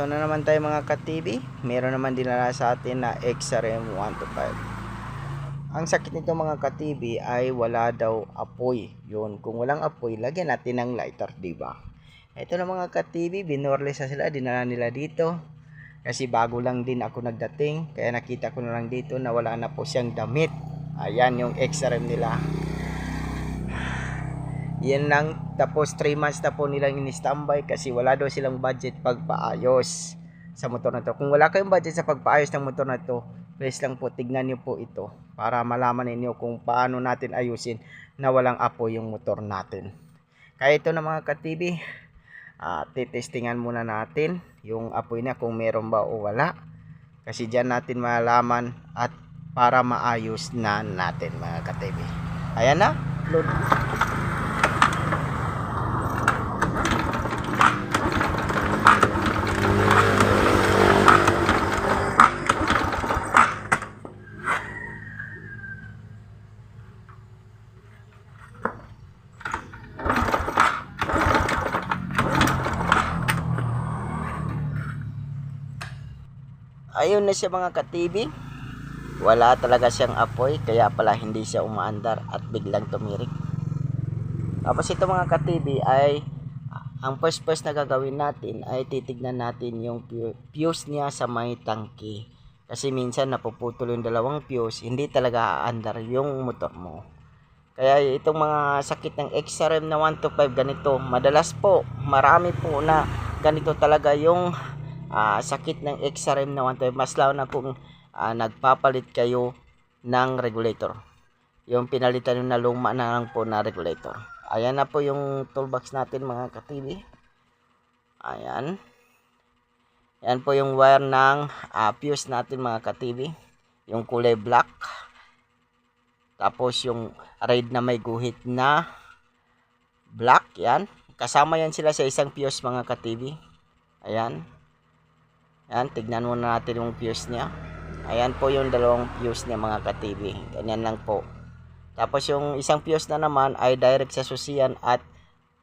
Ito na naman tayo mga ka-TV. Meron naman dinala sa atin na XRM 125. Ang sakit nito mga ka-TV ay wala daw apoy. Yun, kung walang apoy, lagyan natin ng lighter, diba? Ito na mga ka-TV, binorless na sila, dinala nila dito. Kasi bago lang din ako nagdating, kaya nakita ko na lang dito na wala na po siyang damit. Ayan yung XRM nila. Yan lang, tapos 3 months na po nilang in-standby kasi wala daw silang budget pagpaayos sa motor na to. Kung wala kayong budget sa pagpaayos ng motor na to, please lang po tignan nyo po ito para malaman ninyo kung paano natin ayusin na walang apoy yung motor natin. Kaya ito na mga ka-TV, titestingan muna natin yung apoy na kung meron ba o wala. Kasi dyan natin malalaman at para maayos na natin mga ka-TV. Ayan na, load. Ayun na siya mga ka-TV. Wala talaga siyang apoy, kaya pala hindi siya umaandar at biglang tumirik. Tapos ito mga ka-TV ay ang first na gagawin natin ay titignan natin yung fuse niya sa may tangke. Kasi minsan napuputol yung dalawang fuse, hindi talaga aandar yung motor mo. Kaya itong mga sakit ng XRM na 125 ganito, madalas po, marami po na ganito talaga yung sakit ng XRM na 125. Mas lalo na kung nagpapalit kayo ng regulator. Yung pinalitan yung na luma na lang po na regulator. Ayan na po yung toolbox natin mga ka-TV. Ayan. Ayan po yung wire ng fuse natin mga ka-TV. Yung kulay black. Tapos yung red na may guhit na black. Yan. Kasama yan sila sa isang fuse mga ka-TV. Ayan. Ayan. Tignan muna natin yung fuse niya. Ayan po yung dalawang fuse niya mga ka-TV. Ganyan lang po. Tapos yung isang fuse na naman ay direct sa susian at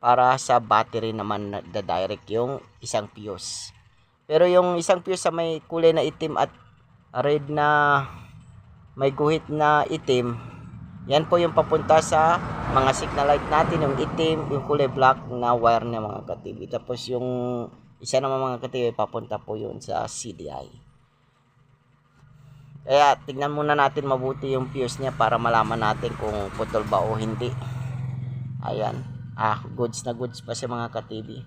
para sa battery naman na direct yung isang fuse. Pero yung isang fuse sa may kulay na itim at red na may guhit na itim, yan po yung papunta sa mga signal light natin, yung itim, yung kulay black na wire niya mga ka-TV. Tapos yung isa naman mga ka-TV papunta po yun sa CDI. Kaya tignan muna natin mabuti yung fuse niya para malaman natin kung putol ba o hindi. Ayan. Goods na goods pa siya mga ka-TV.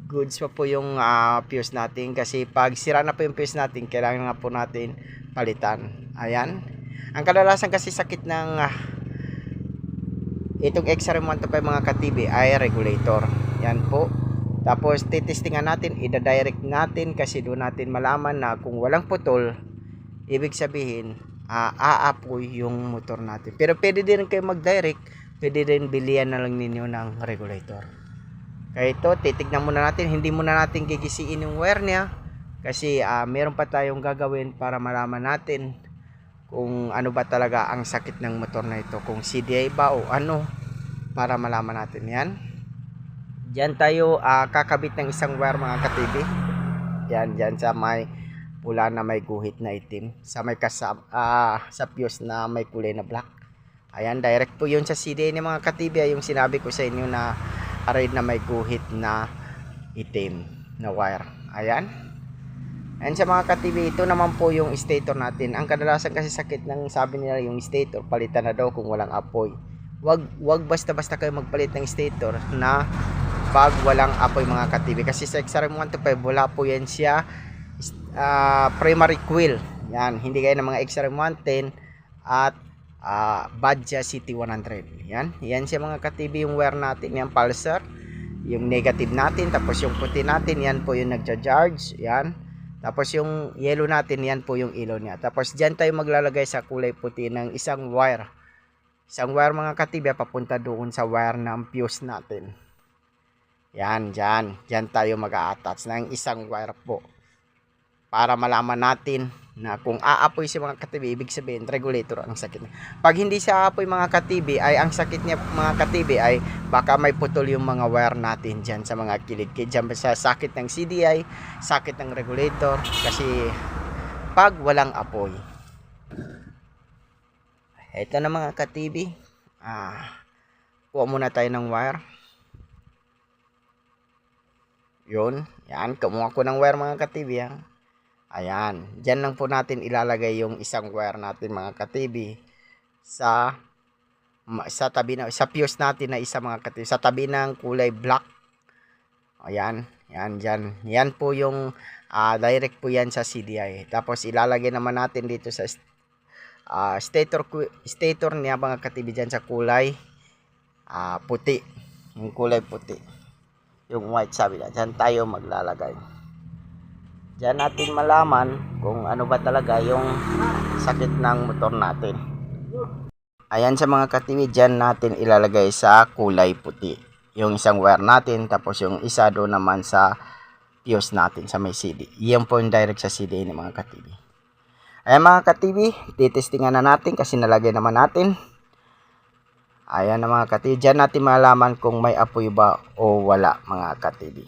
Goods pa po yung fuse natin kasi pag sira na po yung fuse natin, kailangan na po natin palitan. Ayan. Ang kadalasan kasi sakit ng itong XRM 125 mga ka-TV ay regulator. Yan po. Tapos titestingan natin, ida-direct natin kasi doon natin malaman na kung walang putol, ibig sabihin aapoy yung motor natin. Pero pwede din kayo mag-direct, pwede din bilihan na lang ninyo ng regulator. Kaya ito, titignan muna natin, hindi muna natin gigisiin yung wire niya kasi meron pa tayong gagawin para malaman natin kung ano ba talaga ang sakit ng motor na ito, kung CDI ba o ano, para malaman natin yan. Diyan tayo kakabit ng isang wire mga ka-TV. Yan, diyan sa may pula na may guhit na itim. Sa may sa fuse na may kulay na black. Ayan, direct po yun sa CDI ni mga ka-TV. Yung sinabi ko sa inyo na red na may guhit na itim na wire. Ayan. Ayan sa mga ka-TV, ito naman po yung stator natin. Ang kadalasan kasi sakit ng sabi nila yung stator, palitan na daw kung walang apoy. Wag basta-basta kayo magpalit ng stator na pag walang apoy mga ka-TV. Kasi sa XRM 125 wala po yan siya primary coil. Yan, hindi gaya ng mga XRM 110 at Badja City 100. Yan siya mga ka-TV yung wire natin. Yan pulsar, yung negative natin, tapos yung puti natin, yan po yung nagja-charge. Yan. Tapos yung yellow natin, yan po yung ilaw niya. Tapos dyan tayo maglalagay sa kulay puti ng isang wire. Isang wire mga ka-TV papunta doon sa wire ng fuse natin. Yan, dyan tayo mag-a-attach ng isang wire po. para malaman natin na kung aapoy si mga ka-TV, ibig sabihin regulator ang sakit niya. Pag hindi siya aapoy mga ka-TV, ay ang sakit niya mga ka-TV ay baka may putol yung mga wire natin dyan sa mga kilid. Dyan sa sakit ng CDI, sakit ng regulator, kasi pag walang apoy. Ito na mga ka-TV. Kuha muna tayo ng wire. Yun. Yan. Kumuha ko ng wire mga ka-TV. Ayan. Diyan lang po natin ilalagay yung isang wire natin mga ka-TV sa tabi na, sa fuse natin na isa mga ka-TV. Sa tabi ng kulay black. Ayan. Yan. Diyan. Yan po yung direct po yan sa CDI. Tapos ilalagay naman natin dito sa stator niya mga ka-TV dyan sa kulay puti. Yung kulay puti. Yung white sabi na. Dyan tayo maglalagay. Diyan natin malaman kung ano ba talaga yung sakit ng motor natin. Ayan sa mga ka-TV, dyan natin ilalagay sa kulay puti. Yung isang wire natin, tapos yung isa doon naman sa fuse natin sa may CD. Iyan po yung direct sa CD ni mga ka-TV. Ayan mga ka-TV, titestingan na natin kasi nalagay naman natin. Ayan na mga ka-TV, dyan natin malaman kung may apoy ba o wala mga ka-TV.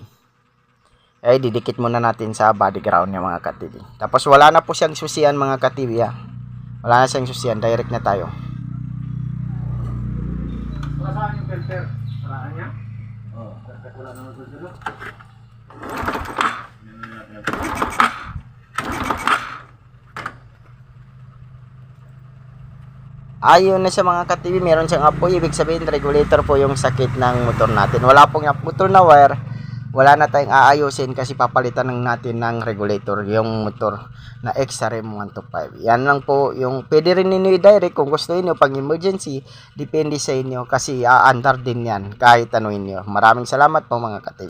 Ay didikit muna natin sa body ground niya mga ka-TV. Tapos wala na po siyang susian mga ka-TV. Wala na siyang susian, direct na tayo. Saan yung filter? Saraan niya? Oo. Wala naman susunod. Ayun na sa mga ka-TV, meron siyang apoy. Ibig sabihin regulator po yung sakit ng motor natin. Wala pong putol na wire. Wala na tayong aayusin kasi papalitan ng natin ng regulator yung motor na XRM 125. Yan lang po yung pwede rin ninyo i-direct kung gusto niyo pang emergency, depende sa inyo kasi aandar din yan kahit ano inyo. Maraming salamat po mga ka-TV.